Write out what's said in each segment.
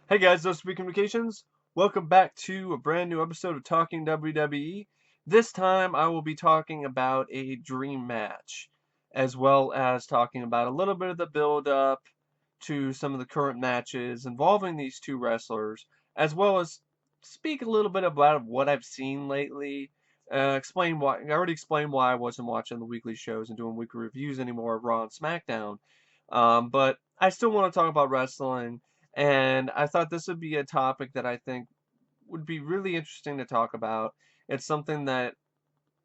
Hey guys, this is Speed Communications. Welcome back to a brand new episode of Talking WWE. This time I will be talking about a dream match, as well as talking about a little bit of the build-up to some of the current matches involving these two wrestlers, as well as speak a little bit about what I've seen lately. Explain why I already explained why I wasn't watching the weekly shows and doing weekly reviews anymore of Raw and SmackDown. But I still want to talk about wrestling. And I thought this would be a topic that I think would be really interesting to talk about. It's something that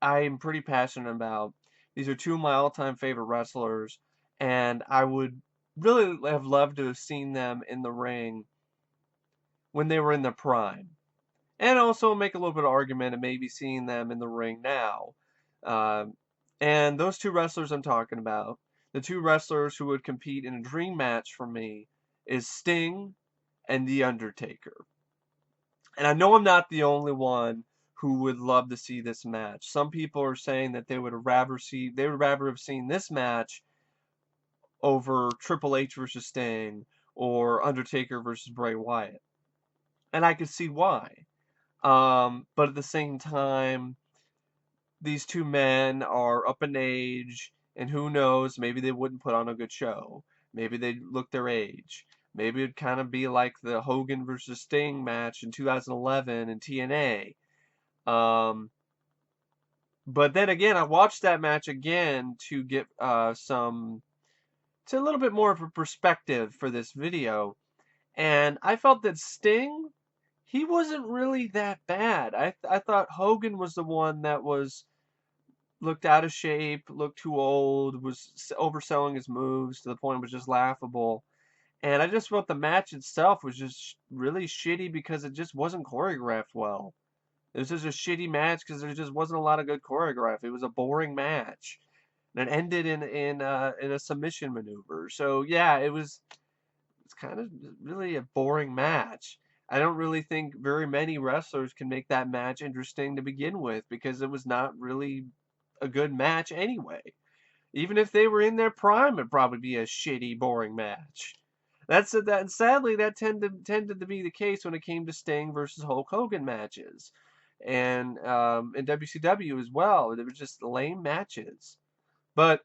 I'm pretty passionate about. These are two of my all-time favorite wrestlers, and I would really have loved to have seen them in the ring when they were in their prime. And also make a little bit of argument and maybe seeing them in the ring now. Um, and those two wrestlers I'm talking about, the two wrestlers who would compete in a dream match for me, is Sting and The Undertaker. And I know I'm not the only one who would love to see this match. Some people are saying that they would rather have seen this match over Triple H versus Sting or Undertaker versus Bray Wyatt. And I could see why. But at the same time, these two men are up in age, and who knows, maybe they wouldn't put on a good show. Maybe they'd look their age. Maybe it'd kind of be like the Hogan versus Sting match in 2011 in TNA. But then again, I watched that match again to get to a little bit more of a perspective for this video, and I felt that Sting, he wasn't really that bad. I thought Hogan was the one that was looked out of shape, looked too old, was overselling his moves to the point it was just laughable. And I just felt the match itself was just really shitty because it just wasn't choreographed well. It was just a shitty match because there just wasn't a lot of good choreography. It was a boring match, and it ended in a submission maneuver. So yeah, it's kind of really a boring match. I don't really think very many wrestlers can make that match interesting to begin with because it was not really a good match anyway. Even if they were in their prime, it'd probably be a shitty, boring match. That sadly that tended to be the case when it came to Sting versus Hulk Hogan matches, and in WCW as well. They were just lame matches. But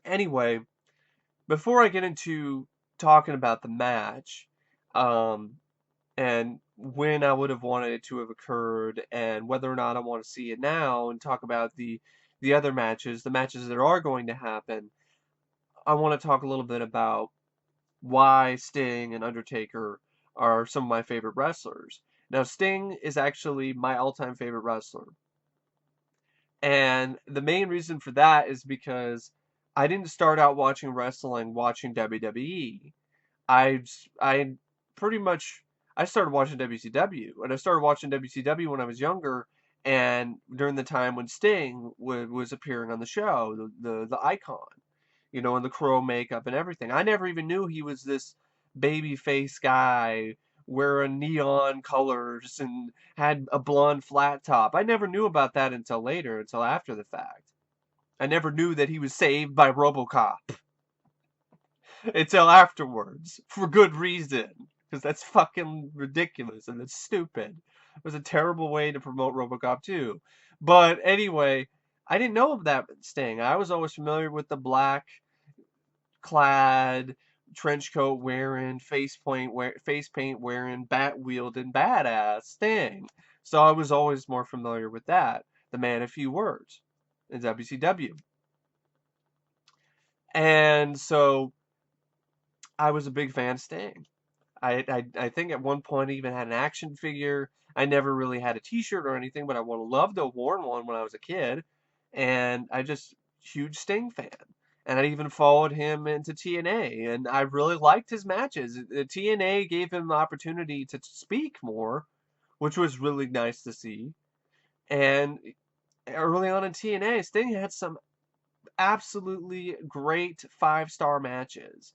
anyway, before I get into talking about the match, um, and when I would have wanted it to have occurred, and whether or not I want to see it now, and talk about the other matches, the matches that are going to happen, I want to talk a little bit about why Sting and Undertaker are some of my favorite wrestlers. Now, Sting is actually my all-time favorite wrestler. And the main reason for that is because I didn't start out watching wrestling watching WWE. I pretty much I started watching WCW, and I started watching WCW when I was younger, and during the time when Sting was appearing on the show, the icon, in the crow makeup and everything. I never even knew he was this baby face guy wearing neon colors and had a blonde flat top. I never knew about that until later, until after the fact. I never knew that he was saved by RoboCop until afterwards, for good reason. Because that's fucking ridiculous and it's stupid. It was a terrible way to promote RoboCop 2. But anyway, I didn't know of that Sting. I was always familiar with the black clad, trench coat wearing, face paint wearing, bat wielding badass Sting. So I was always more familiar with that. The man of few words in WCW. And so I was a big fan of Sting. I think at one point I even had an action figure. I never really had a T-shirt or anything, but I would have loved to have worn one when I was a kid. And I just huge Sting fan. And I even followed him into TNA, and I really liked his matches. TNA gave him the opportunity to speak more, which was really nice to see. And early on in TNA, Sting had some absolutely great five-star matches.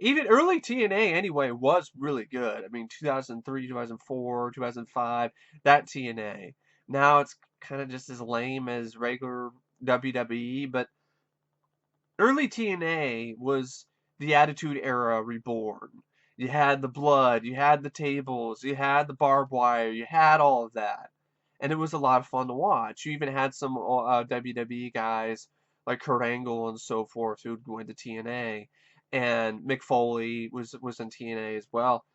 Even early TNA anyway was really good. I mean, 2003, 2004, 2005, that TNA. Now it's kind of just as lame as regular WWE, but early TNA was the Attitude Era reborn. You had the blood, you had the tables, you had the barbed wire, you had all of that. And it was a lot of fun to watch. You even had some WWE guys like Kurt Angle and so forth who would go into TNA. And Mick Foley was in TNA as well.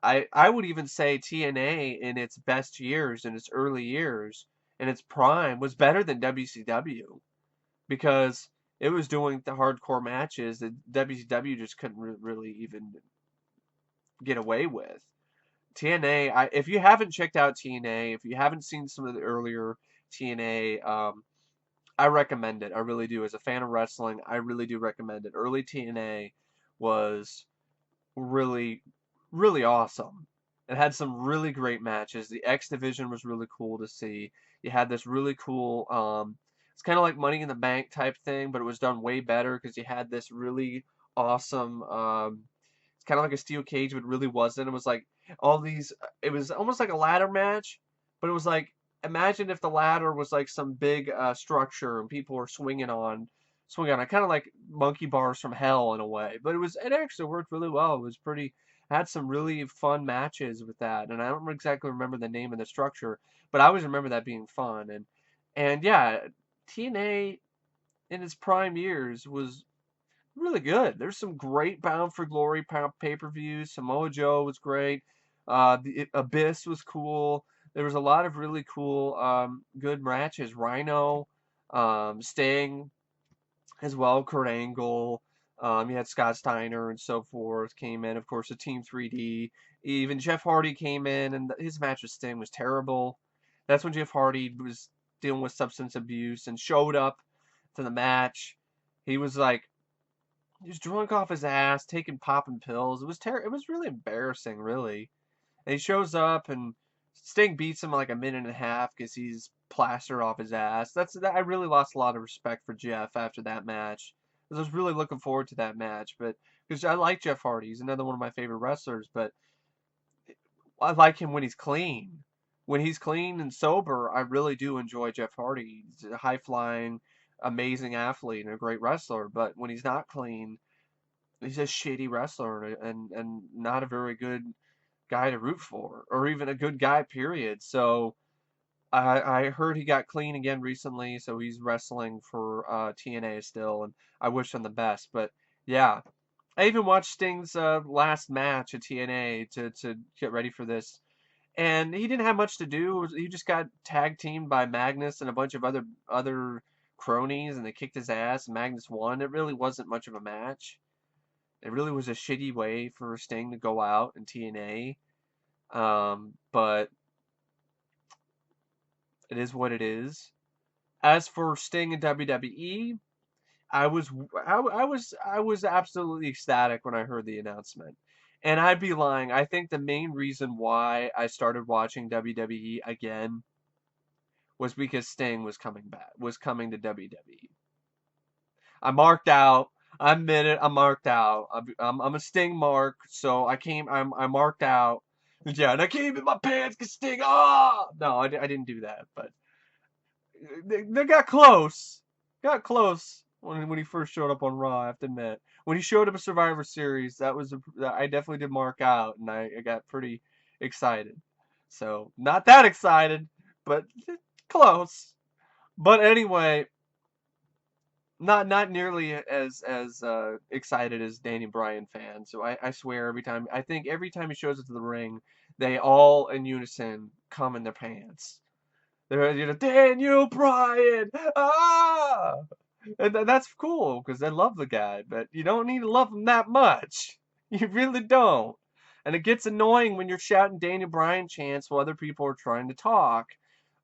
I would even say TNA in its best years, in its early years, in its prime, was better than WCW because it was doing the hardcore matches that WCW just couldn't really even get away with. TNA, if you haven't checked out TNA, if you haven't seen some of the earlier TNA, I recommend it. I really do. As a fan of wrestling, I really do recommend it. Early TNA was really, really awesome. It had some really great matches. The X Division was really cool to see. You had this really cool, it's kind of like Money in the Bank type thing, but it was done way better because you had this really awesome, it's kind of like a steel cage, but it really wasn't. It was like all these, it was almost like a ladder match, but it was like, imagine if the ladder was like some big structure and people were swinging on it, kind of like monkey bars from hell in a way. But it actually worked really well. It was pretty, had some really fun matches with that, and I don't exactly remember the name of the structure, but I always remember that being fun. And yeah, TNA in its prime years was really good. There's some great Bound for Glory pay-per-views. Samoa Joe was great. The Abyss was cool. There was a lot of really cool, good matches. Rhino, Sting as well, Kurt Angle. You had Scott Steiner and so forth came in. Of course, the Team 3D. Even Jeff Hardy came in, and his match with Sting was terrible. That's when Jeff Hardy was dealing with substance abuse and showed up to the match. He was like, he was drunk off his ass, taking popping pills. It was It was really embarrassing, really. And he shows up, and Sting beats him in like a minute and a half because he's plastered off his ass. I really lost a lot of respect for Jeff after that match. 'Cause I was really looking forward to that match, but because I like Jeff Hardy, he's another one of my favorite wrestlers. But I like him when he's clean. When he's clean and sober, I really do enjoy Jeff Hardy. He's a high flying, amazing athlete and a great wrestler. But when he's not clean, he's a shitty wrestler and not a very good guy to root for, or even a good guy, period. So I heard he got clean again recently, so he's wrestling for TNA still, and I wish him the best. But yeah, I even watched Sting's last match at TNA to get ready for this, and he didn't have much to do. He just got tag teamed by Magnus and a bunch of other cronies, and they kicked his ass. And Magnus won. It really wasn't much of a match. It really was a shitty way for Sting to go out in TNA. But it is what it is. As for Sting in WWE, I was absolutely ecstatic when I heard the announcement. And I'd be lying. I think the main reason why I started watching WWE again was because Sting was coming back, was coming to WWE. I marked out. I admit it. I marked out. I'm a Sting mark, so I marked out. Yeah, and I came in my pants because Sting. Ah, no, I didn't do that, but they got close. Got close when he first showed up on Raw. I have to admit, when he showed up at Survivor Series, I definitely did mark out, and I got pretty excited. So not that excited, but close. But anyway, not nearly as excited as Daniel Bryan fans. So I swear I think every time he shows up to the ring, they all in unison come in their pants. They're Daniel Bryan, ah, and that's cool because I love the guy, but you don't need to love him that much. You really don't. And it gets annoying when you're shouting Daniel Bryan chants while other people are trying to talk,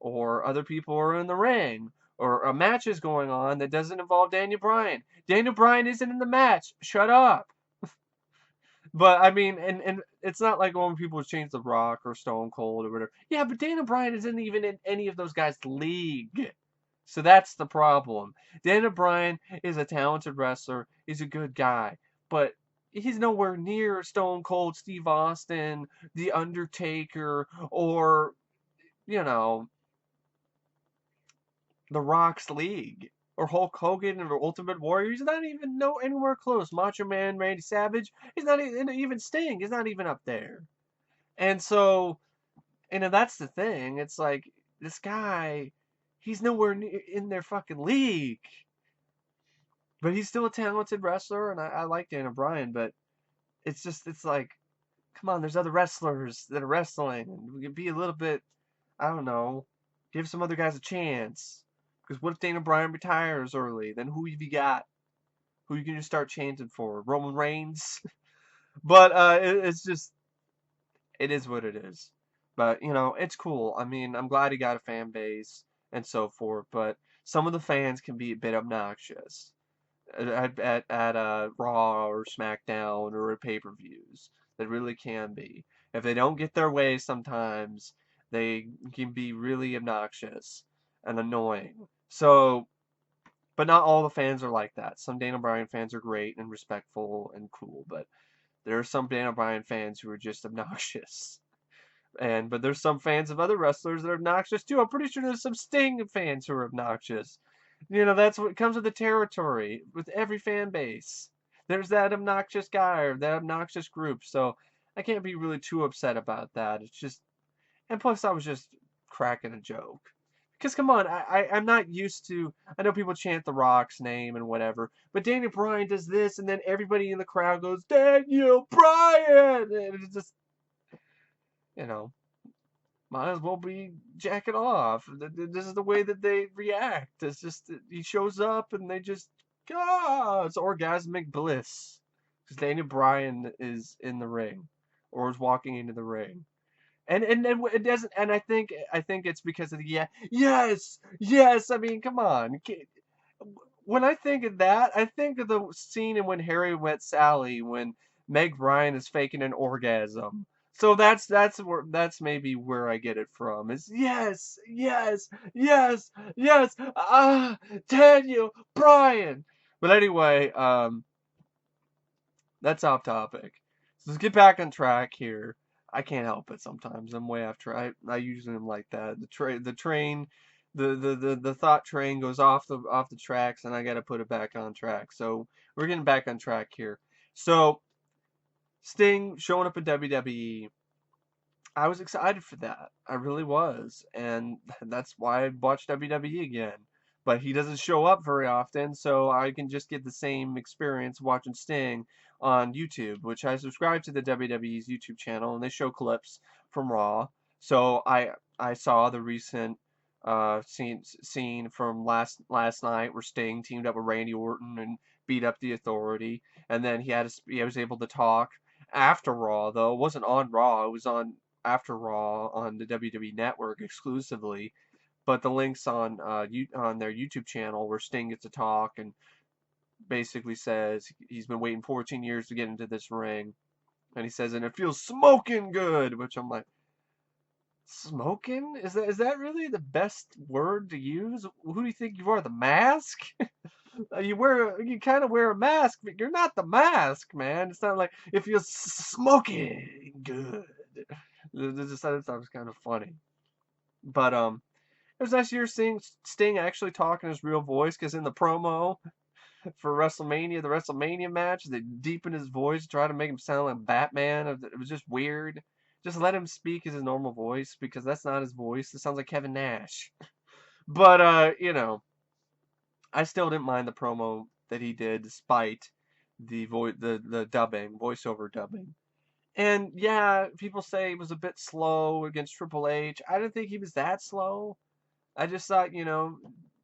or other people are in the ring, or a match is going on that doesn't involve Daniel Bryan. Daniel Bryan isn't in the match. Shut up. But I mean, and it's not like when people change The Rock or Stone Cold or whatever. Yeah, but Daniel Bryan isn't even in any of those guys' league. So that's the problem. Daniel Bryan is a talented wrestler. He's a good guy. But he's nowhere near Stone Cold Steve Austin, The Undertaker, or, you know, The Rock's league. or Hulk Hogan or Ultimate Warrior. He's not even anywhere close. Macho Man, Randy Savage. He's not even Sting. He's not even up there. And so, that's the thing. It's like this guy, he's nowhere in their fucking league. But he's still a talented wrestler, and I like Daniel Bryan. But it's like, come on, there's other wrestlers that are wrestling, and we could be a little bit, I don't know, give some other guys a chance. Because what if Daniel Bryan retires early? Then who have you got? Who you can just start chanting for? Roman Reigns? But it's just, it is what it is. But, it's cool. I mean, I'm glad he got a fan base and so forth, but some of the fans can be a bit obnoxious at Raw or SmackDown or at pay-per-views. They really can be. If they don't get their way sometimes, they can be really obnoxious and annoying. So, but not all the fans are like that. Some Daniel Bryan fans are great and respectful and cool, but there are some Daniel Bryan fans who are just obnoxious. But there's some fans of other wrestlers that are obnoxious too. I'm pretty sure there's some Sting fans who are obnoxious. That's what comes with the territory with every fan base. There's that obnoxious guy or that obnoxious group. So I can't be really too upset about that. It's just, and plus I was just cracking a joke. Because come on, I'm not used to, I know people chant The Rock's name and whatever, but Daniel Bryan does this and then everybody in the crowd goes, Daniel Bryan! And it's just, you know, might as well be jacking off. This is the way that they react. It's just, he shows up and they just, it's orgasmic bliss. Because Daniel Bryan is in the ring or is walking into the ring. And it doesn't, and I think it's because of the, yes, I mean, come on. When I think of that, I think of the scene in When Harry Met Sally when Meg Ryan is faking an orgasm. So that's maybe where I get it from. Is yes, Daniel Bryan. But anyway, that's off topic. So let's get back on track here. I can't help it sometimes. I'm way off track. I usually am like that. The thought train goes off the tracks, and I got to put it back on track. So we're getting back on track here. So Sting showing up at WWE. I was excited for that. I really was. And that's why I watched WWE again. But he doesn't show up very often, so I can just get the same experience watching Sting on YouTube, which I subscribe to the WWE's YouTube channel, and they show clips from Raw. So I saw the recent scene from last night where Sting teamed up with Randy Orton and beat up the Authority, and then he was able to talk after Raw, though it wasn't on Raw, it was on after Raw on the WWE Network exclusively. But the links on on their YouTube channel where Sting gets to talk and basically says he's been waiting 14 years to get into this ring, and he says, and it feels smoking good, which I'm like, smoking? Is that really the best word to use? Who do you think you are, the Mask? You kind of wear a mask, but you're not the Mask, man. It's not like it feels smoking good. That was kind of funny, but it was nice to hear Sting actually talking his real voice, because in the promo for WrestleMania, the WrestleMania match, they deepened his voice, try to make him sound like Batman. It was just weird. Just let him speak as his normal voice, because that's not his voice. It sounds like Kevin Nash. But I still didn't mind the promo that he did, despite the dubbing, voiceover dubbing. And yeah, people say it was a bit slow against Triple H. I didn't think he was that slow. I just thought,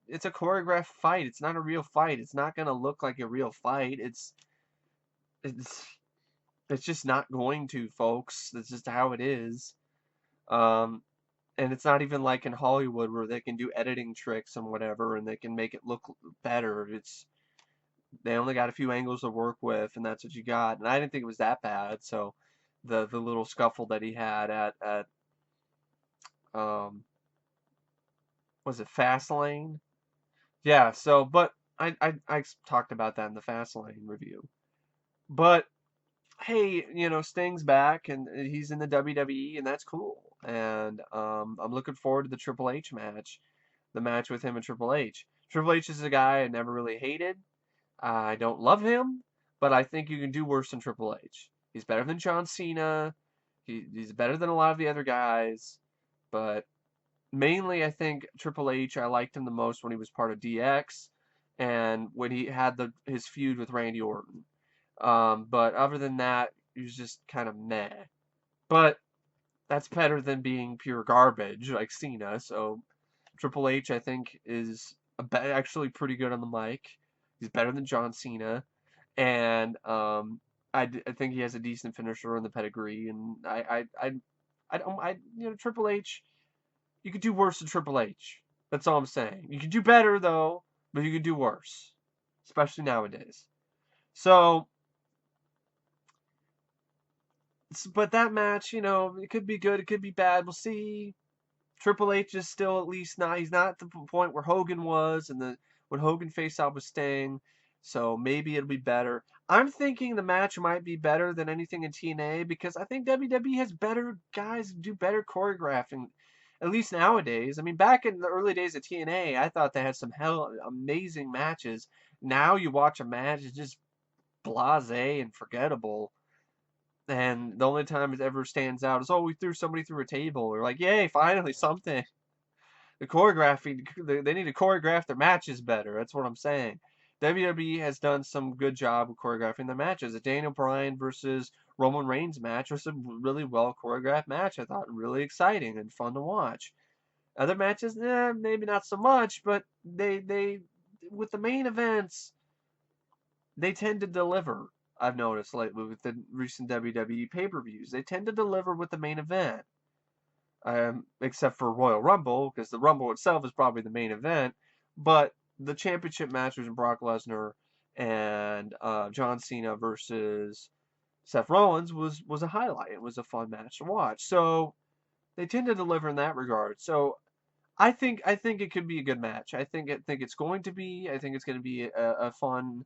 it's a choreographed fight. It's not a real fight. It's not going to look like a real fight. It's it's just not going to, folks. That's just how it is. Um, and it's not even like in Hollywood where they can do editing tricks and whatever, and they can make it look better. They only got a few angles to work with, and that's what you got. And I didn't think it was that bad. So the little scuffle that he had at um was it Fastlane? Yeah, so, but I talked about that in the Fastlane review. But hey, Sting's back and he's in the WWE, and that's cool. And I'm looking forward to the Triple H match, the match with him and Triple H. Triple H is a guy I never really hated. I don't love him, but I think you can do worse than Triple H. He's better than John Cena. He's better than a lot of the other guys, but mainly I think Triple H, I liked him the most when he was part of DX and when he had his feud with Randy Orton. But other than that, he was just kind of meh. But that's better than being pure garbage like Cena. So Triple H, I think, is actually pretty good on the mic. He's better than John Cena, and I think he has a decent finisher in the pedigree. And I don't Triple H. You could do worse than Triple H. That's all I'm saying. You could do better though, but you could do worse, especially nowadays. So, but that match, it could be good, it could be bad. We'll see. Triple H is still at least not. He's not at the point where Hogan was, and when Hogan faced off with Sting. So maybe it'll be better. I'm thinking the match might be better than anything in TNA because I think WWE has better guys do better choreographing, at least nowadays. I mean, back in the early days of TNA, I thought they had some amazing matches. Now you watch a match, it's just blasé and forgettable. And the only time it ever stands out is, oh, we threw somebody through a table. Or like, yay, finally something. The choreography, they need to choreograph their matches better. That's what I'm saying. WWE has done some good job of choreographing their matches. The Daniel Bryan versus Roman Reigns match was a really well choreographed match. I thought really exciting and fun to watch. Other matches, maybe not so much, but they with the main events, they tend to deliver. I've noticed lately with the recent WWE pay-per-views, they tend to deliver with the main event. Except for Royal Rumble, because the Rumble itself is probably the main event. But the championship match was Brock Lesnar and John Cena versus Seth Rollins was a highlight. It was a fun match to watch. So they tend to deliver in that regard. So I think it could be a good match. I think it's going to be. I think it's going to be a fun,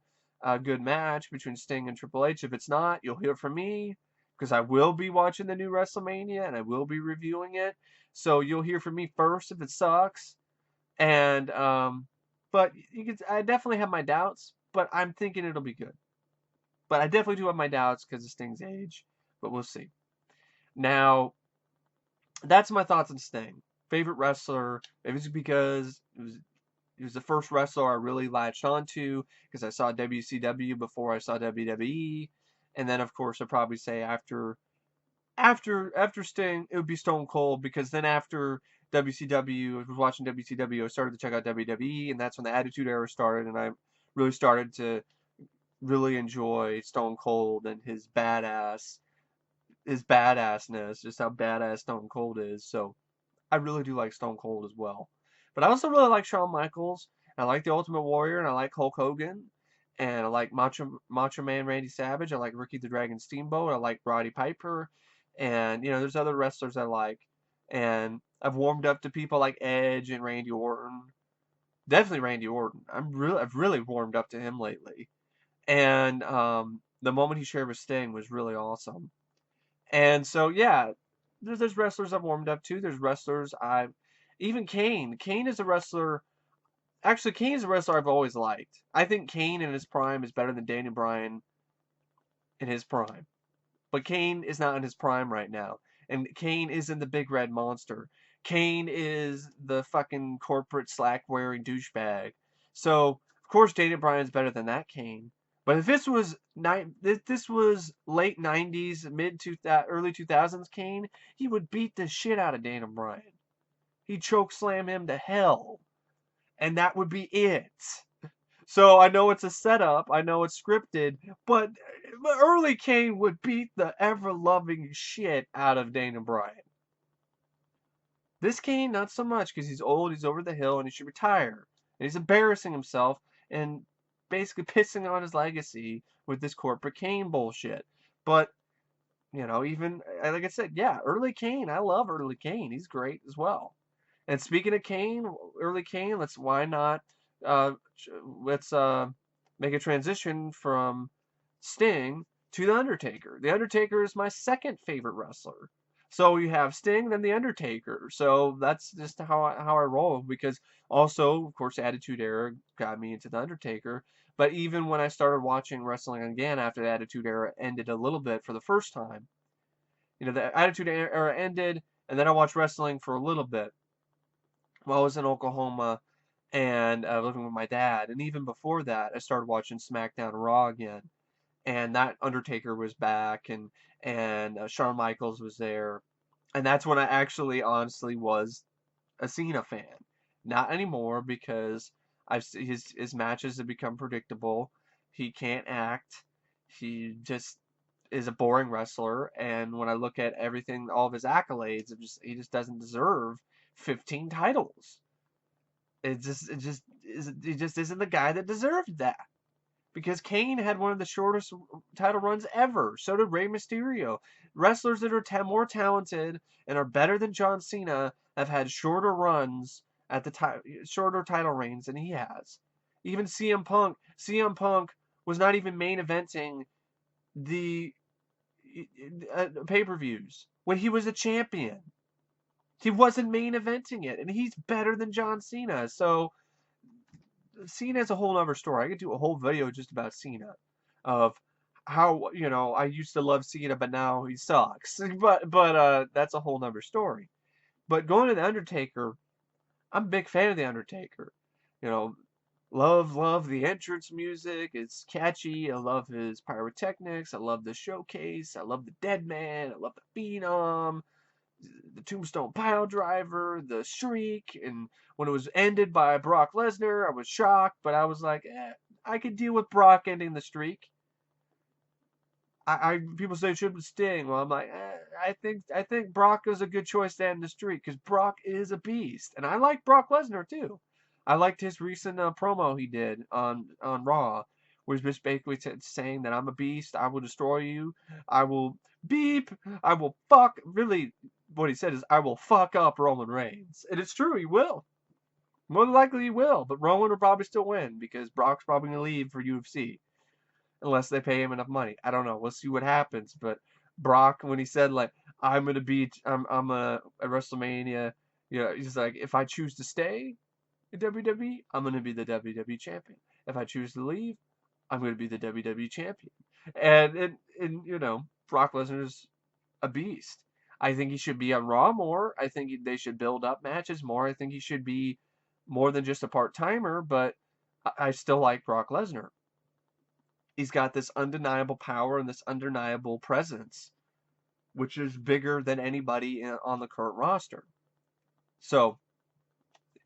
good match between Sting and Triple H. If it's not, you'll hear from me because I will be watching the new WrestleMania and I will be reviewing it. So you'll hear from me first if it sucks. And but I definitely have my doubts, but I'm thinking it'll be good. But I definitely do have my doubts because of Sting's age. But we'll see. Now, that's my thoughts on Sting. Favorite wrestler. Maybe it's because he was the first wrestler I really latched onto because I saw WCW before I saw WWE, and then of course I'd probably say after Sting it would be Stone Cold because then after WCW I was watching WCW I started to check out WWE and that's when the Attitude Era started and I really started to really enjoy Stone Cold and his badassness, just how badass Stone Cold is. So I really do like Stone Cold as well. But I also really like Shawn Michaels. I like the Ultimate Warrior, and I like Hulk Hogan, and I like Macho Man Randy Savage. I like Ricky the Dragon Steamboat. I like Roddy Piper, and there's other wrestlers I like. And I've warmed up to people like Edge and Randy Orton. Definitely Randy Orton. I've really warmed up to him lately. And the moment he shared with Sting was really awesome. And so yeah, there's wrestlers I've warmed up to. There's wrestlers even Kane. Kane is a wrestler. Actually, Kane is a wrestler I've always liked. I think Kane in his prime is better than Daniel Bryan in his prime. But Kane is not in his prime right now. And Kane isn't the big red monster. Kane is the fucking corporate slack wearing douchebag. So of course Daniel Bryan's better than that Kane. But if this was late '90s, early 2000s Kane, he would beat the shit out of Daniel Bryan. He'd choke slam him to hell, and that would be it. So I know it's a setup, I know it's scripted, but early Kane would beat the ever loving shit out of Daniel Bryan. This Kane, not so much, because he's old, he's over the hill, and he should retire. And he's embarrassing himself and basically pissing on his legacy with this corporate Kane bullshit. But, even, like I said, yeah, early Kane, I love early Kane. He's great as well. And speaking of Kane, early Kane, uh, let's make a transition from Sting to The Undertaker. The Undertaker is my second favorite wrestler. So you have Sting, then The Undertaker. So that's just how I roll. Because also, of course, Attitude Era got me into The Undertaker. But even when I started watching wrestling again after the Attitude Era ended a little bit for the first time, the Attitude Era ended, and then I watched wrestling for a little bit while I was in Oklahoma and living with my dad. And even before that, I started watching SmackDown and Raw again, and that Undertaker was back, and Shawn Michaels was there, and that's when I actually honestly was a Cena fan. Not anymore because his matches have become predictable. He can't act. He just is a boring wrestler, and when I look at everything, all of his accolades, he just doesn't deserve 15 titles. He just isn't the guy that deserved that. Because Kane had one of the shortest title runs ever. So did Rey Mysterio. Wrestlers that are more talented and are better than John Cena have had shorter runs at the shorter title reigns than he has. Even CM Punk. CM Punk was not even main eventing the pay-per-views when he was a champion. He wasn't main eventing it, and he's better than John Cena. So Cena's a whole other story. I could do a whole video just about Cena, of how I used to love Cena, but now he sucks. But that's a whole nother story. But going to the Undertaker, I'm a big fan of the Undertaker. You know, love the entrance music. It's catchy. I love his pyrotechnics. I love the showcase. I love the Dead Man. I love the Phenom, the Tombstone Pile Driver, the Shriek, and when it was ended by Brock Lesnar, I was shocked, but I was like, I could deal with Brock ending the streak. People say it should be Sting. Well, I'm like, I think Brock is a good choice to end the streak because Brock is a beast, and I like Brock Lesnar too. I liked his recent promo he did on Raw, where he's just basically saying that I'm a beast, I will destroy you, I will beep, I will fuck. Really, what he said is, I will fuck up Roman Reigns, and it's true, he will. More than likely he will, but Roman will probably still win because Brock's probably gonna leave for UFC unless they pay him enough money. I don't know. We'll see what happens. But Brock, when he said like I'm at WrestleMania, he's like, if I choose to stay in WWE, I'm gonna be the WWE champion. If I choose to leave, I'm gonna be the WWE champion. And Brock Lesnar's a beast. I think he should be on Raw more. I think they should build up matches more. I think he should be more than just a part timer. But I still like Brock Lesnar. He's got this undeniable power and this undeniable presence, which is bigger than anybody on the current roster. So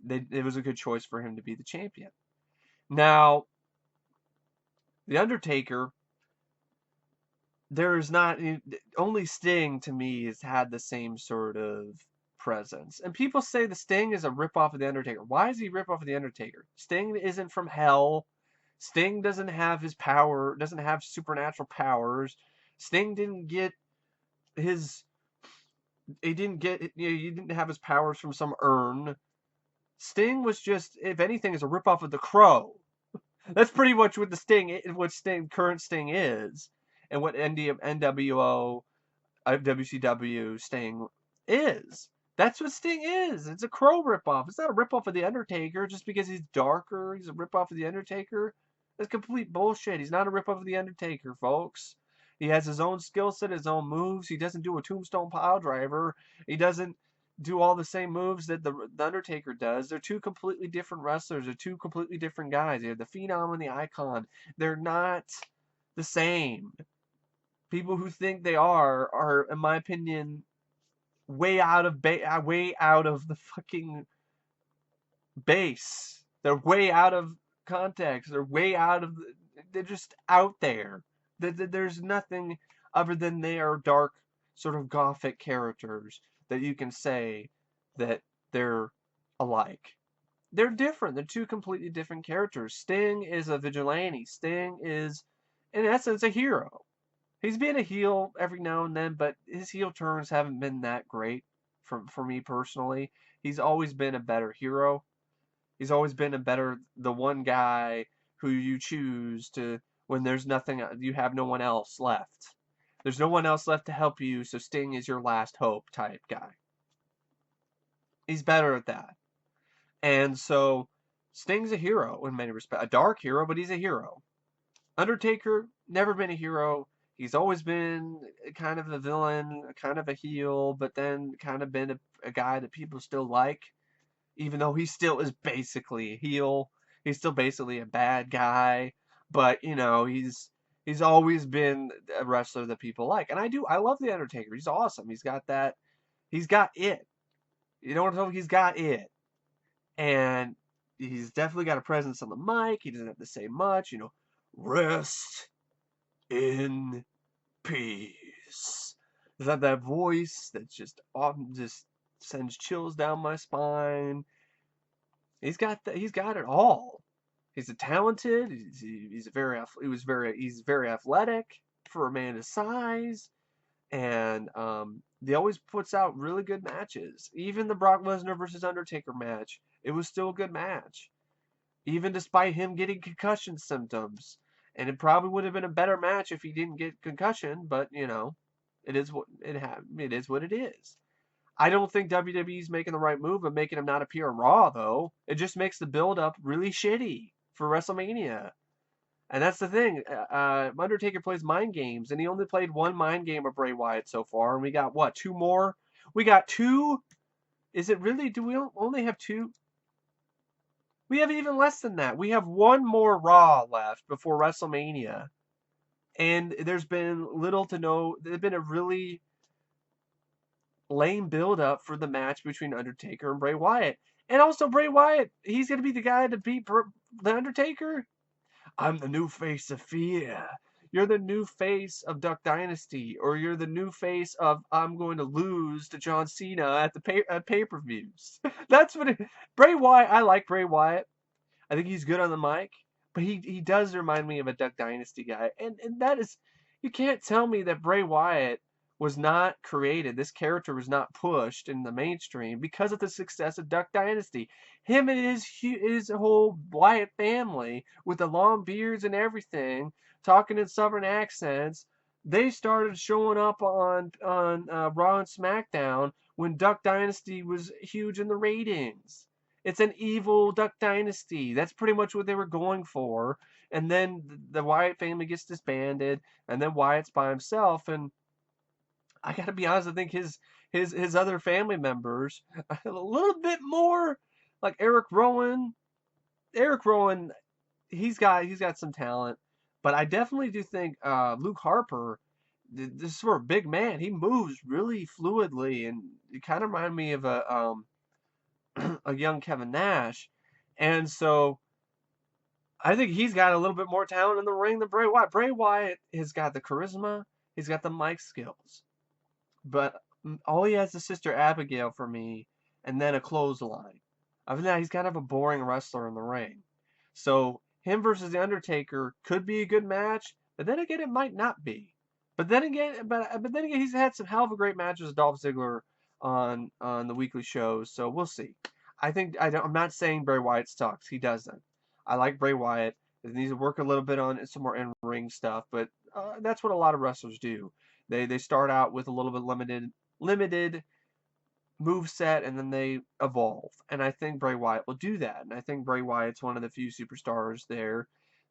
it was a good choice for him to be the champion. Now, The Undertaker, there's not only Sting to me has had the same sort of presence. And people say the Sting is a ripoff of The Undertaker. Why is he a ripoff of The Undertaker? Sting isn't from hell. Sting doesn't have his power, doesn't have supernatural powers. Sting didn't get his he didn't have his powers from some urn. Sting was just, if anything, is a ripoff of the Crow. That's pretty much what current Sting is, and what NWO, WCW Sting is. That's what Sting is. It's a Crow ripoff. It's not a ripoff of The Undertaker just because he's darker. He's a ripoff of The Undertaker. That's complete bullshit. He's not a ripoff of The Undertaker, folks. He has his own skill set, his own moves. He doesn't do a tombstone pile driver. He doesn't do all the same moves that the Undertaker does. They're two completely different wrestlers. They're two completely different guys. They're the Phenom and the Icon. They're not the same. People who think they are, in my opinion, way out of the fucking base. They're way out of context. They're just out there. There's nothing other than they are dark, sort of gothic characters that you can say that they're alike. They're different. They're two completely different characters. Sting is a vigilante. Sting is, in essence, a hero. He's been a heel every now and then, but his heel turns haven't been that great for me personally. He's always been a better hero. He's always been the one guy who you choose to when there's nothing, you have no one else left. There's no one else left to help you, so Sting is your last hope type guy. He's better at that. And so Sting's a hero in many respects. A dark hero, but he's a hero. Undertaker, never been a hero. He's always been kind of a villain, kind of a heel, but then kind of been a guy that people still like, even though he still is basically a heel. He's still basically a bad guy, but he's always been a wrestler that people like. And I love the Undertaker. He's awesome. He's got it. You know what I'm talking about? He's got it. And he's definitely got a presence on the mic. He doesn't have to say much, rest in peace. Does have that voice that's just often just sends chills down my spine. He's got it all. He's a talented. He's very athletic for a man his size, and he always puts out really good matches. Even the Brock Lesnar versus Undertaker match, it was still a good match, even despite him getting concussion symptoms. And it probably would have been a better match if he didn't get concussion, but it is what it is what it is. I don't think WWE's making the right move of making him not appear on Raw, though. It just makes the build-up really shitty for WrestleMania. And that's the thing. Undertaker plays mind games, and he only played one mind game of Bray Wyatt so far. And we got, what, two more? We got two? Is it really? Do we only have two? We have even less than that. We have one more Raw left before WrestleMania. And there's been little to no... There's been a really lame build-up for the match between Undertaker and Bray Wyatt. And also Bray Wyatt, he's going to be the guy to beat the Undertaker? I'm the new face of fear. You're the new face of Duck Dynasty, or you're the new face of I'm going to lose to John Cena at the pay-per-views. That's what Bray Wyatt. I like Bray Wyatt. I think he's good on the mic, but he does remind me of a Duck Dynasty guy, and that is, you can't tell me that Bray Wyatt was not created. This character was not pushed in the mainstream because of the success of Duck Dynasty. Him and his whole Wyatt family with the long beards and everything, talking in Southern accents, they started showing up on Raw and SmackDown when Duck Dynasty was huge in the ratings. It's an evil Duck Dynasty. That's pretty much what they were going for. And then the Wyatt family gets disbanded, and then Wyatt's by himself. And I gotta be honest, I think his other family members a little bit more like Eric Rowan. Eric Rowan, he's got some talent, but I definitely do think Luke Harper, this is for a big man. He moves really fluidly, and it kind of reminded me of a young Kevin Nash, and so I think he's got a little bit more talent in the ring than Bray Wyatt. Bray Wyatt has got the charisma, he's got the mic skills. But all he has is Sister Abigail for me, and then a clothesline. Other than that, he's kind of a boring wrestler in the ring. So him versus the Undertaker could be a good match, but then again, it might not be. But then again, he's had some hell of a great matches with Dolph Ziggler on the weekly shows. So we'll see. I'm not saying Bray Wyatt sucks. He doesn't. I like Bray Wyatt. He needs to work a little bit on some more in-ring stuff, but that's what a lot of wrestlers do. They start out with a little bit limited move set, and then they evolve. And I think Bray Wyatt will do that. And I think Bray Wyatt's one of the few superstars there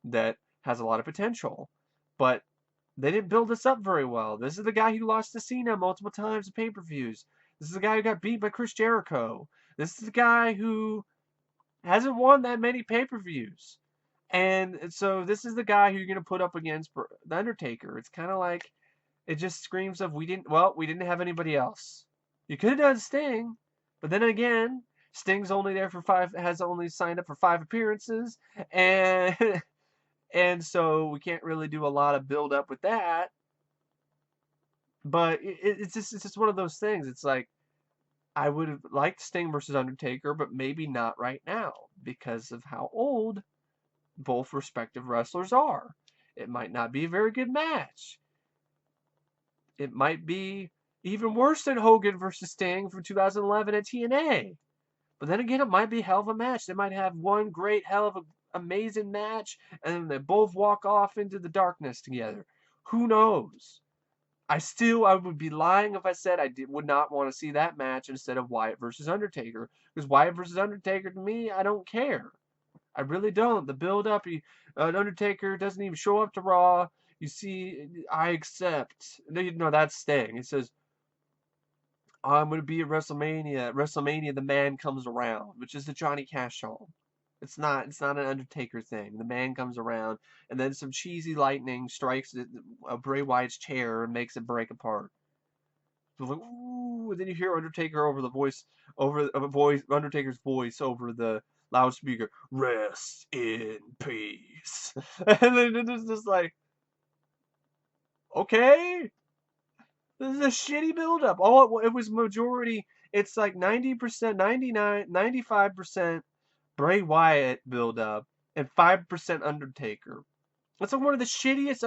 that has a lot of potential. But they didn't build this up very well. This is the guy who lost to Cena multiple times in pay-per-views. This is the guy who got beat by Chris Jericho. This is the guy who hasn't won that many pay-per-views. And so this is the guy who you're going to put up against The Undertaker. It's kind of like, it just screams of we didn't have anybody else. You could have done Sting, but then again, Sting's only there for has only signed up for 5 appearances, and and so we can't really do a lot of build up with that. But it's just one of those things. It's like, I would have liked Sting versus Undertaker, but maybe not right now because of how old both respective wrestlers are. It might not be a very good match. It might be even worse than Hogan versus Sting from 2011 at TNA. But then again, it might be a hell of a match. They might have one great hell of an amazing match, and then they both walk off into the darkness together. Who knows? I would be lying if I said would not want to see that match instead of Wyatt versus Undertaker. Because Wyatt versus Undertaker, to me, I don't care. I really don't. The build-up, Undertaker doesn't even show up to Raw. You see, I accept. No, that's Sting. It says, I'm going to be at WrestleMania. At WrestleMania, the man comes around, which is the Johnny Cash song. It's not an Undertaker thing. The man comes around, and then some cheesy lightning strikes Bray Wyatt's chair and makes it break apart. So like, ooh, and then you hear Undertaker over the voice, Undertaker's voice over the loudspeaker, rest in peace. And then it's just like, okay, this is a shitty buildup. It was majority, it's like 90%, 99, 95% Bray Wyatt buildup and 5% Undertaker. That's like one of the shittiest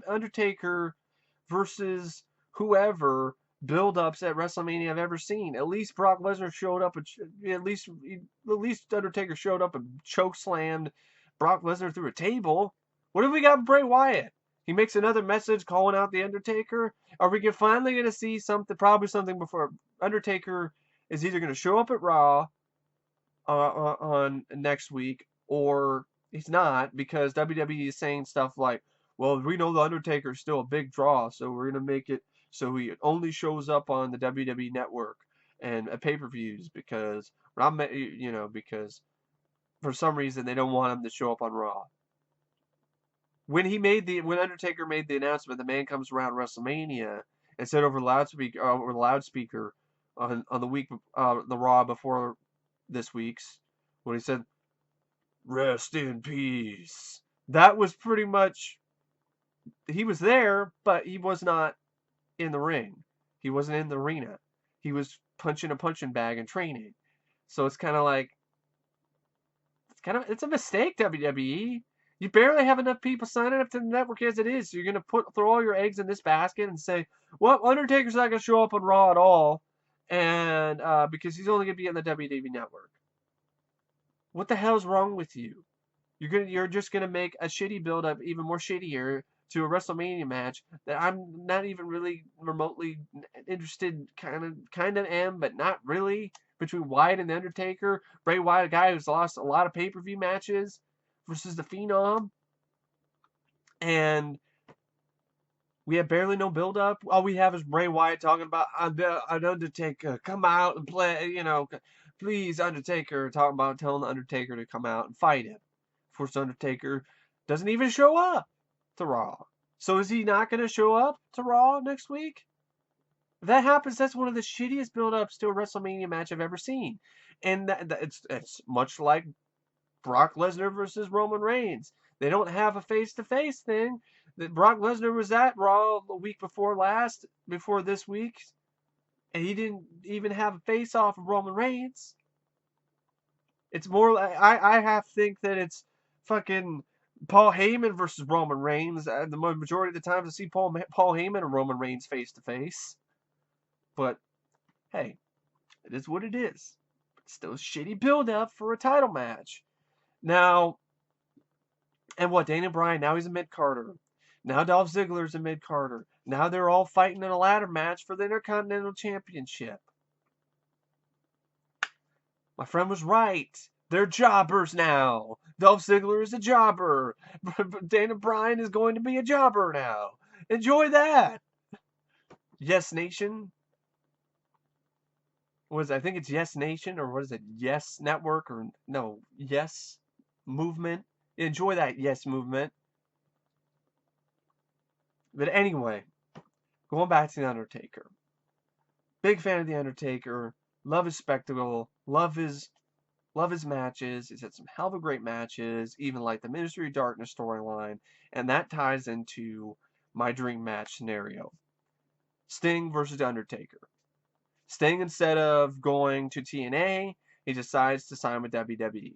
Undertaker versus whoever build-ups at WrestleMania I've ever seen. At least Brock Lesnar showed up, at least Undertaker showed up and choke slammed Brock Lesnar through a table. What have we got with Bray Wyatt? He makes another message calling out the Undertaker. Are we finally going to see something? Probably something before Undertaker is either going to show up at Raw on next week, or he's not, because WWE is saying stuff like, well, we know the Undertaker is still a big draw, so we're gonna make it so he only shows up on the WWE network and at pay-per-views because because for some reason they don't want him to show up on Raw. When Undertaker made the announcement, the man comes around WrestleMania and said over the loudspeaker on the week the Raw before this week's, when he said, rest in peace. That was pretty much, he was there, but he was not in the ring. He wasn't in the arena. He was punching a punching bag and training. So it's kind of like, it's a mistake, WWE. You barely have enough people signing up to the network as it is. So you're going to throw all your eggs in this basket and say, well, Undertaker's not going to show up on Raw at all, and because he's only going to be on the WWE network. What the hell's wrong with you? You're just gonna make a shitty build-up even more shittier to a WrestleMania match that I'm not even really remotely interested. Kind of am, but not really. Between Wyatt and the Undertaker, Bray Wyatt, a guy who's lost a lot of pay-per-view matches, versus the Phenom, and we have barely no build-up. All we have is Bray Wyatt talking about an Undertaker, come out and play. Please, Undertaker, talking about telling the Undertaker to come out and fight him. Of course, Undertaker doesn't even show up to Raw. So is he not going to show up to Raw next week? If that happens, that's one of the shittiest build-ups to a WrestleMania match I've ever seen. And it's much like Brock Lesnar versus Roman Reigns. They don't have a face-to-face thing. That Brock Lesnar was at Raw the week before this week, and he didn't even have a face-off of Roman Reigns. It's more like, I have to think that it's fucking Paul Heyman versus Roman Reigns. The majority of the times I see Paul Heyman and Roman Reigns face-to-face. But, hey, it is what it is. It's still a shitty build-up for a title match. Now, and what, Daniel Bryan, now he's a mid-carder. Now Dolph Ziggler's a mid-carder. Now they're all fighting in a ladder match for the Intercontinental Championship. My friend was right. They're jobbers now. Dolph Ziggler is a jobber. Daniel Bryan is going to be a jobber now. Enjoy that. Yes Nation. I think it's Yes Nation, or what is it? Yes Network, or no, Yes Movement. Enjoy that Yes Movement. But anyway, going back to The Undertaker. Big fan of The Undertaker. Love his spectacle. Love his matches. He's had some hell of a great matches, even like the Ministry of Darkness storyline. And that ties into my dream match scenario. Sting versus The Undertaker. Sting, instead of going to TNA, he decides to sign with WWE.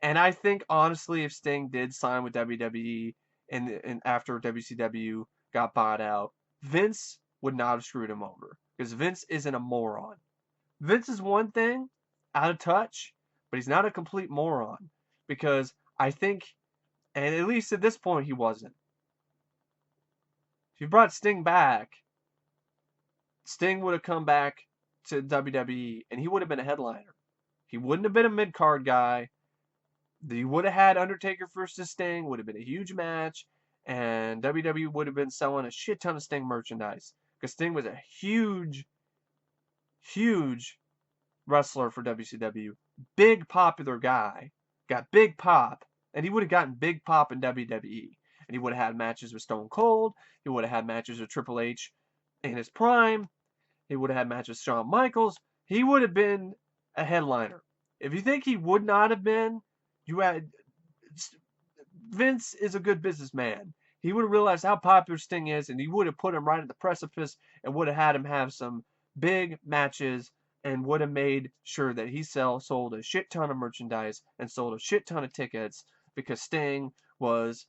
And I think, honestly, if Sting did sign with WWE and after WCW got bought out, Vince would not have screwed him over. Because Vince isn't a moron. Vince is one thing, out of touch, but he's not a complete moron. Because I think, and at least at this point he wasn't. you brought Sting back, Sting would have come back to WWE and he would have been a headliner. He wouldn't have been a mid-card guy. You would have had Undertaker versus Sting, would have been a huge match, and WWE would have been selling a shit ton of Sting merchandise. Because Sting was a huge, huge wrestler for WCW. Big popular guy. Got big pop. And he would have gotten big pop in WWE. And he would have had matches with Stone Cold. He would have had matches with Triple H in his prime. He would have had matches with Shawn Michaels. He would have been a headliner. If you think he would not have been, you had Vince is a good businessman. He would have realized how popular Sting is, and he would have put him right at the precipice and would have had him have some big matches and would have made sure that he sold a shit ton of merchandise and sold a shit ton of tickets because Sting was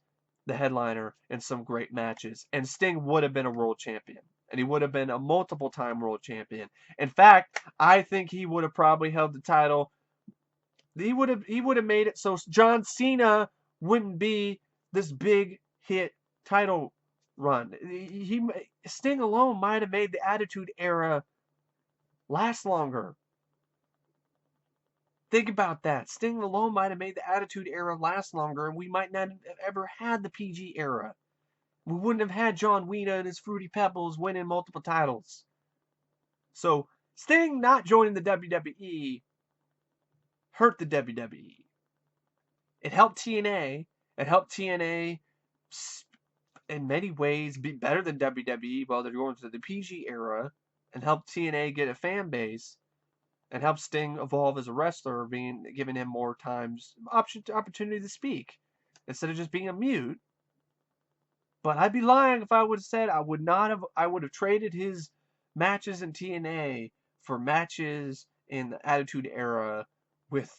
the headliner in some great matches. And Sting would have been a world champion. And he would have been a multiple-time world champion. In fact, I think he would have probably held the title. He would have made it so John Cena wouldn't be this big hit title run. Sting alone might have made the Attitude Era last longer. Think about that. Sting alone might have made the Attitude Era last longer, and we might not have ever had the PG era. We wouldn't have had John Cena and his Fruity Pebbles winning multiple titles. So Sting not joining the WWE hurt the WWE. It helped TNA. It helped TNA in many ways be better than WWE while they're going to the PG era, and helped TNA get a fan base, and helped Sting evolve as a wrestler, giving him more times opportunity to speak instead of just being a mute. But I'd be lying if I would have said I would have traded his matches in TNA for matches in the Attitude Era with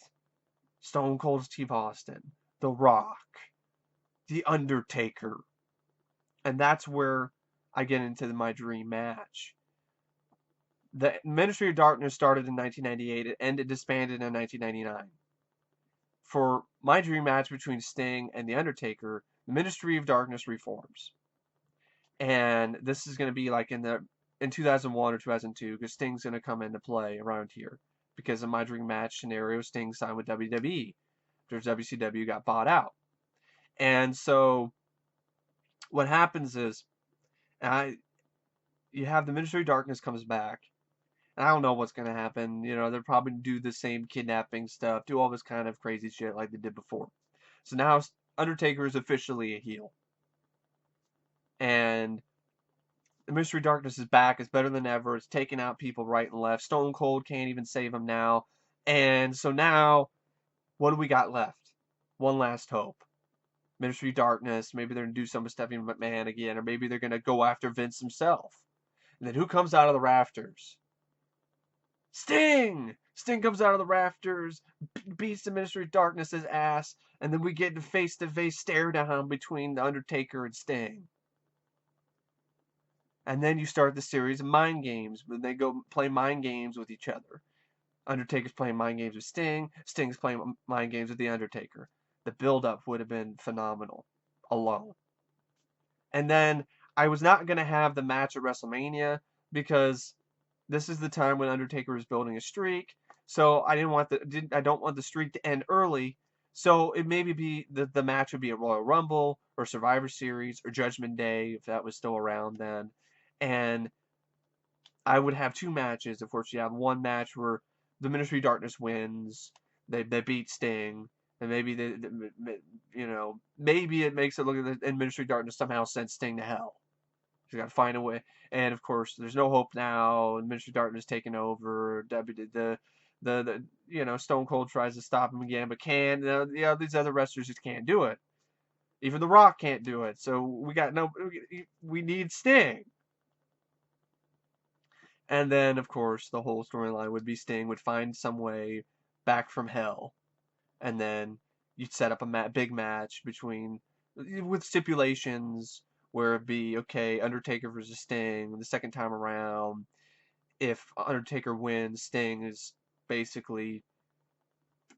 Stone Cold Steve Austin, The Rock, The Undertaker. And that's where I get into my dream match. The Ministry of Darkness started in 1998. It ended disbanded in 1999. For my dream match between Sting and The Undertaker, the Ministry of Darkness reforms. And this is going to be like in 2001 or 2002, because Sting's going to come into play around here. Because in my dream match scenario, Sting signed with WWE after WCW got bought out. And so what happens is, you have the Ministry of Darkness comes back. And I don't know what's going to happen. You know, they'll probably do the same kidnapping stuff, do all this kind of crazy shit like they did before. So now Undertaker is officially a heel. And the Ministry of Darkness is back. It's better than ever. It's taking out people right and left. Stone Cold can't even save him now. And so now, what do we got left? One last hope. Ministry of Darkness. Maybe they're going to do some with Stephanie McMahon again. Or maybe they're going to go after Vince himself. And then who comes out of the rafters? Sting! Sting comes out of the rafters, beats the Ministry of Darkness's ass, and then we get a face-to-face stare down between The Undertaker and Sting. And then you start the series of mind games, when they go play mind games with each other. Undertaker's playing mind games with Sting, Sting's playing mind games with The Undertaker. The build-up would have been phenomenal, alone. And then, I was not going to have the match at WrestleMania, because this is the time when Undertaker is building a streak. So I don't want the streak to end early. So it maybe be the match would be a Royal Rumble or Survivor Series or Judgment Day if that was still around then. And I would have two matches. Of course, you have one match where the Ministry of Darkness wins. They beat Sting. And maybe maybe it makes it look like the Ministry of Darkness somehow sent Sting to hell. You got to find a way, and of course, there's no hope now. And Ministry of Darkness taking over. Stone Cold tries to stop him again, but these other wrestlers just can't do it. Even The Rock can't do it. So we need Sting. And then, of course, the whole storyline would be Sting would find some way back from hell, and then you'd set up a big match with stipulations. Where it'd be, okay, Undertaker versus Sting the second time around. If Undertaker wins, Sting is basically,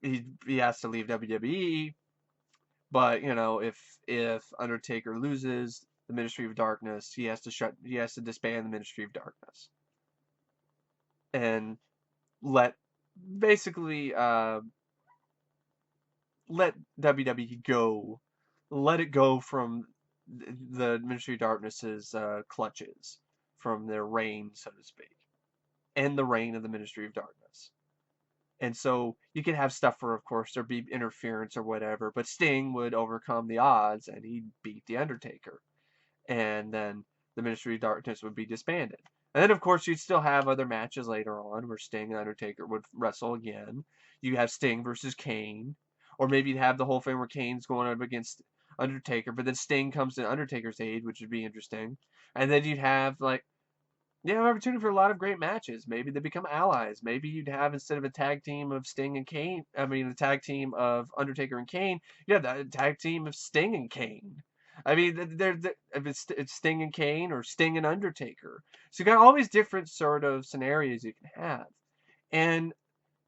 he has to leave WWE. But, if Undertaker loses, the Ministry of Darkness. He has to disband the Ministry of Darkness and let basically let WWE go, let it go from the Ministry of Darkness's clutches, from their reign, so to speak, and the reign of the Ministry of Darkness. And so you can have stuff where, of course, there'd be interference or whatever, but Sting would overcome the odds and he'd beat The Undertaker. And then the Ministry of Darkness would be disbanded. And then, of course, you'd still have other matches later on where Sting and Undertaker would wrestle again. You have Sting versus Kane. Or maybe you'd have the whole thing where Kane's going up against Undertaker, but then Sting comes to Undertaker's aid, which would be interesting. And then you'd have, like, you have opportunity for a lot of great matches. Maybe they become allies. Maybe you'd have, instead of a tag team of Sting and Kane, I mean, a tag team of Undertaker and Kane, you have the tag team of Sting and Kane. I mean, if it's Sting and Kane or Sting and Undertaker. So you got all these different sort of scenarios you can have. And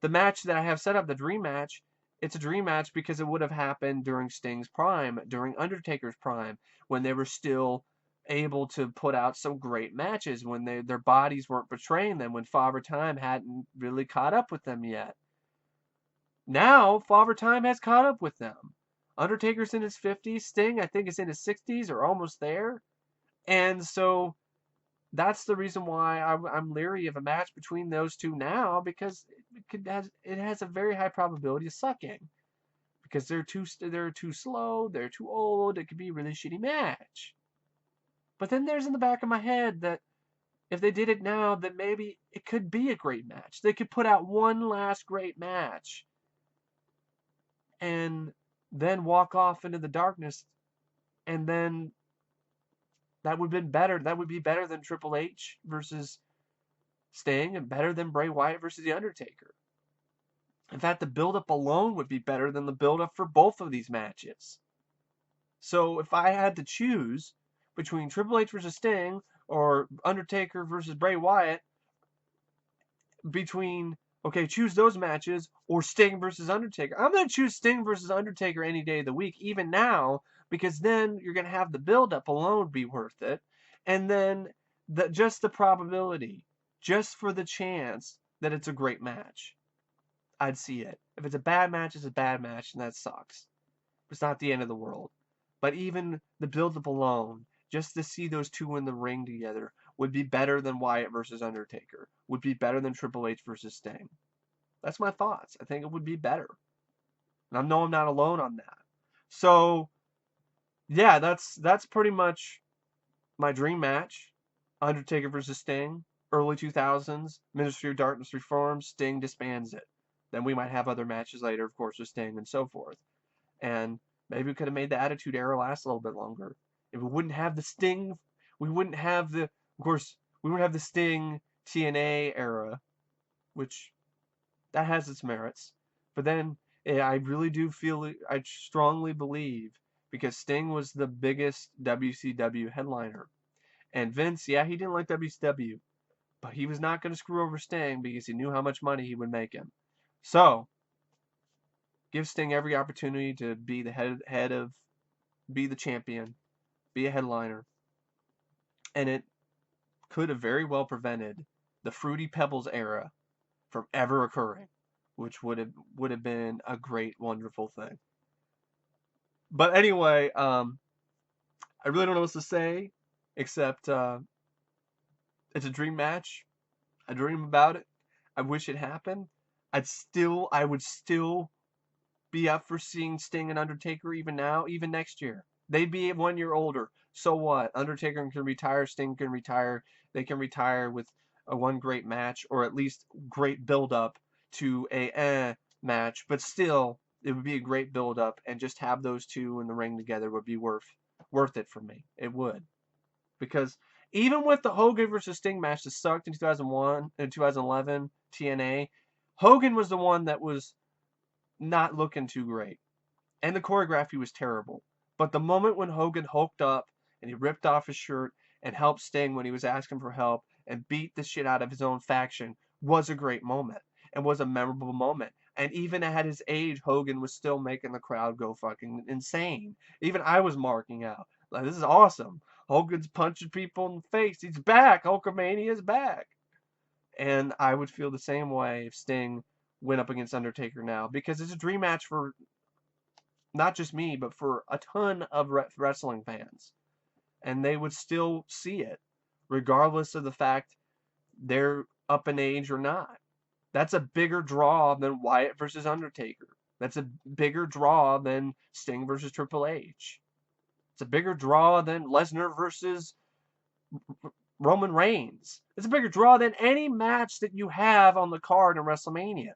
the match that I have set up, the dream match, it's a dream match because it would have happened during Sting's prime, during Undertaker's prime, when they were still able to put out some great matches, when their bodies weren't betraying them, when Father Time hadn't really caught up with them yet. Now, Father Time has caught up with them. Undertaker's in his 50s. Sting, I think, is in his 60s or almost there. And so that's the reason why I'm leery of a match between those two now, because it has a very high probability of sucking. Because they're too slow, they're too old, it could be a really shitty match. But then there's in the back of my head that if they did it now, then maybe it could be a great match. They could put out one last great match and then walk off into the darkness, and then that would have been better. That would be better than Triple H versus Sting and better than Bray Wyatt versus The Undertaker. In fact, the build-up alone would be better than the build-up for both of these matches. So if I had to choose between Triple H versus Sting or Undertaker versus Bray Wyatt, choose those matches or Sting versus Undertaker. I'm going to choose Sting versus Undertaker any day of the week, even now, because then you're going to have the build-up alone be worth it. And then just the probability, just for the chance that it's a great match, I'd see it. If it's a bad match, it's a bad match, and that sucks. It's not the end of the world. But even the build-up alone, just to see those two in the ring together, would be better than Wyatt versus Undertaker. Would be better than Triple H versus Sting. That's my thoughts. I think it would be better. And I know I'm not alone on that. So, yeah, that's pretty much my dream match. Undertaker versus Sting, early 2000s, Ministry of Darkness reforms, Sting disbands it. Then we might have other matches later, of course, with Sting and so forth. And maybe we could have made the Attitude Era last a little bit longer. If we wouldn't have the Sting, we wouldn't have the Sting TNA era, which that has its merits. But then I really do feel, I strongly believe, because Sting was the biggest WCW headliner. And Vince, yeah, he didn't like WCW, but he was not going to screw over Sting because he knew how much money he would make him. So, give Sting every opportunity to be the be the champion, be a headliner. And it could have very well prevented the Fruity Pebbles era from ever occurring, which would have been a great, wonderful thing. But anyway, I really don't know what to say, except it's a dream match. I dream about it. I wish it happened. I would still be up for seeing Sting and Undertaker even now, even next year. They'd be 1 year older. So what? Undertaker can retire, Sting can retire. They can retire with a one great match, or at least great build up to a match. But still, it would be a great build up, and just have those two in the ring together would be worth it for me. It would. Because even with the Hogan versus Sting match that sucked in 2001 and 2011 TNA, Hogan was the one that was not looking too great. And the choreography was terrible. But the moment when Hogan hulked up and he ripped off his shirt and helped Sting when he was asking for help and beat the shit out of his own faction was a great moment and was a memorable moment. And even at his age, Hogan was still making the crowd go fucking insane. Even I was marking out. Like, this is awesome. Hogan's punching people in the face. He's back. Hulkamania's back. And I would feel the same way if Sting went up against Undertaker now, because it's a dream match for not just me, but for a ton of wrestling fans. And they would still see it, regardless of the fact they're up in age or not. That's a bigger draw than Wyatt versus Undertaker. That's a bigger draw than Sting versus Triple H. It's a bigger draw than Lesnar versus Roman Reigns. It's a bigger draw than any match that you have on the card in WrestleMania.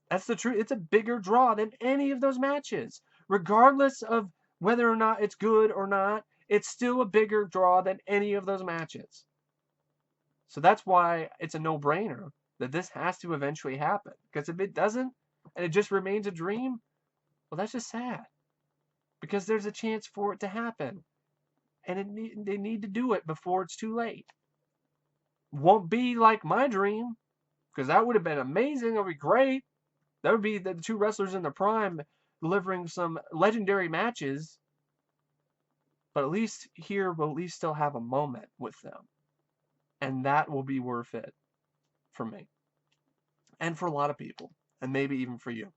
That's the truth. It's a bigger draw than any of those matches. Regardless of whether or not it's good or not, it's still a bigger draw than any of those matches. So that's why it's a no-brainer that this has to eventually happen. Because if it doesn't, and it just remains a dream, well, that's just sad. Because there's a chance for it to happen. And they need to do it before it's too late. Won't be like my dream, because that would have been amazing. It would be great. That would be the two wrestlers in their prime delivering some legendary matches. But at least here, we'll at least still have a moment with them. And that will be worth it for me. And for a lot of people. And maybe even for you.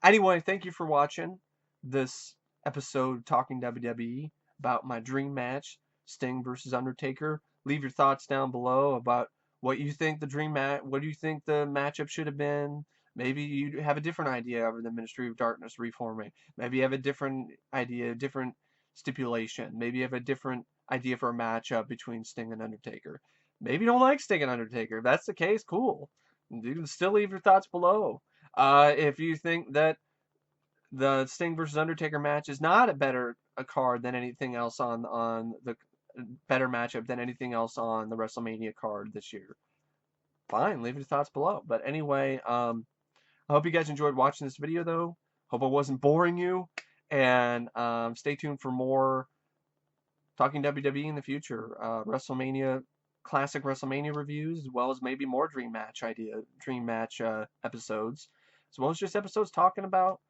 Anyway, thank you for watching this episode Talking WWE about my dream match, Sting versus Undertaker. Leave your thoughts down below about what you think the dream match, what do you think the matchup should have been. Maybe you have a different idea of the Ministry of Darkness reforming. Maybe you have a different idea, different stipulation. Maybe you have a different idea for a matchup between Sting and Undertaker. Maybe you don't like Sting and Undertaker. If that's the case, cool. You can still leave your thoughts below. If you think that the Sting versus Undertaker match is not a card than anything else on the better matchup than anything else on the WrestleMania card this year, fine, leave your thoughts below. But anyway, I hope you guys enjoyed watching this video though. Hope I wasn't boring you, and stay tuned for more Talking WWE in the future. Classic WrestleMania reviews, as well as maybe more dream match episodes, as well as just episodes talking about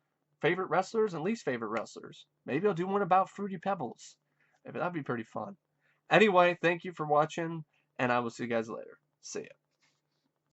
favorite wrestlers and least favorite wrestlers. Maybe I'll do one about Fruity Pebbles. Maybe that'd be pretty fun. Anyway, thank you for watching, and I will see you guys later. See ya.